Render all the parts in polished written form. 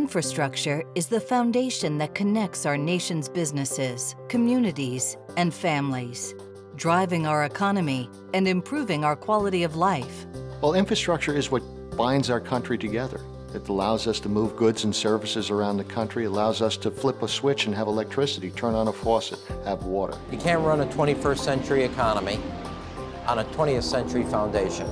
Infrastructure is the foundation that connects our nation's businesses, communities, and families, driving our economy and improving our quality of life. Well, infrastructure is what binds our country together. It allows us to move goods and services around the country, allows us to flip a switch and have electricity, turn on a faucet, have water. You can't run a 21st century economy on a 20th century foundation.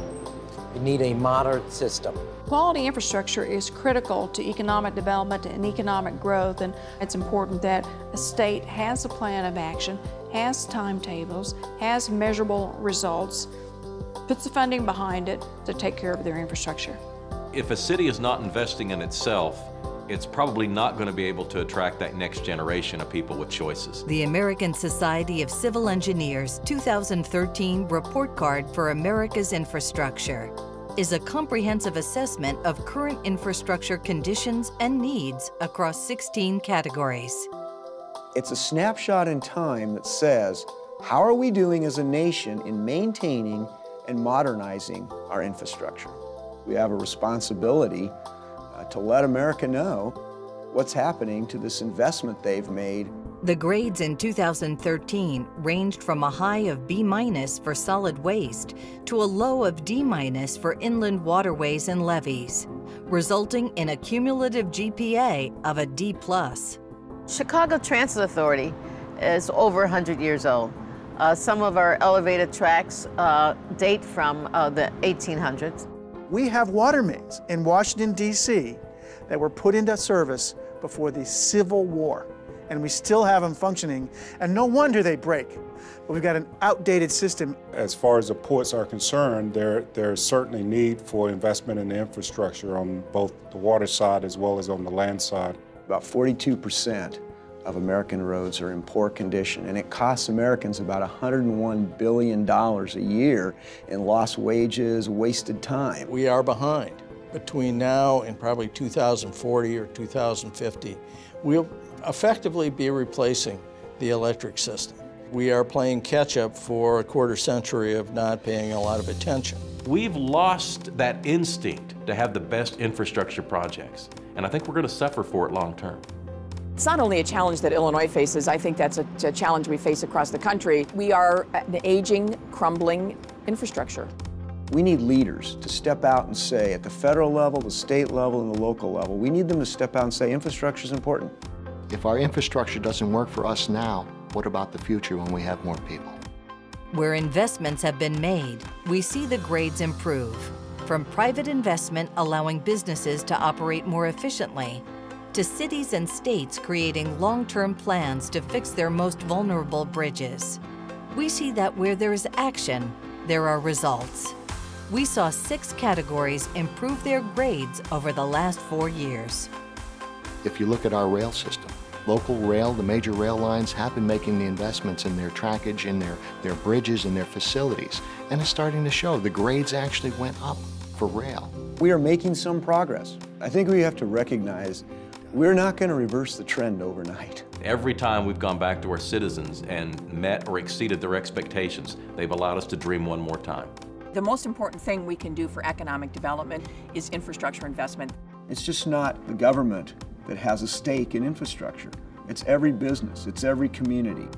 You need a modern system. Quality infrastructure is critical to economic development and economic growth, and it's important that a state has a plan of action, has timetables, has measurable results, puts the funding behind it to take care of their infrastructure. If a city is not investing in itself, it's probably not going to be able to attract that next generation of people with choices. The American Society of Civil Engineers 2013 Report Card for America's Infrastructure is a comprehensive assessment of current infrastructure conditions and needs across 16 categories. It's a snapshot in time that says, how are we doing as a nation in maintaining and modernizing our infrastructure? We have a responsibility to let America know what's happening to this investment they've made. The grades in 2013 ranged from a high of B- for solid waste to a low of D- for inland waterways and levees, resulting in a cumulative GPA of a D+. Chicago Transit Authority is over 100 years old. Some of our elevated tracks date from the 1800s. We have water mains in Washington, D.C. that were put into service before the Civil War, and we still have them functioning, and no wonder they break. But we've got an outdated system. As far as the ports are concerned, there's certainly need for investment in the infrastructure on both the water side as well as on the land side. About 42% of American roads are in poor condition, and it costs Americans about $101 billion a year in lost wages, wasted time. We are behind. Between now and probably 2040 or 2050, we'll effectively be replacing the electric system. We are playing catch-up for a quarter century of not paying a lot of attention. We've lost that instinct to have the best infrastructure projects, and I think we're going to suffer for it long term. It's not only a challenge that Illinois faces, I think that's a challenge we face across the country. We are an aging, crumbling infrastructure. We need leaders to step out and say, at the federal level, the state level, and the local level, we need them to step out and say infrastructure is important. If our infrastructure doesn't work for us now, what about the future when we have more people? Where investments have been made, we see the grades improve, from private investment allowing businesses to operate more efficiently, to cities and states creating long-term plans to fix their most vulnerable bridges. We see that where there is action, there are results. We saw 6 categories improve their grades over the last 4 years. If you look at our rail system, local rail, the major rail lines have been making the investments in their trackage, in their bridges, and their facilities, and it's starting to show. The grades actually went up for rail. We are making some progress. I think we have to recognize we're not going to reverse the trend overnight. Every time we've gone back to our citizens and met or exceeded their expectations, they've allowed us to dream one more time. The most important thing we can do for economic development is infrastructure investment. It's just not the government that has a stake in infrastructure. It's every business, it's every community.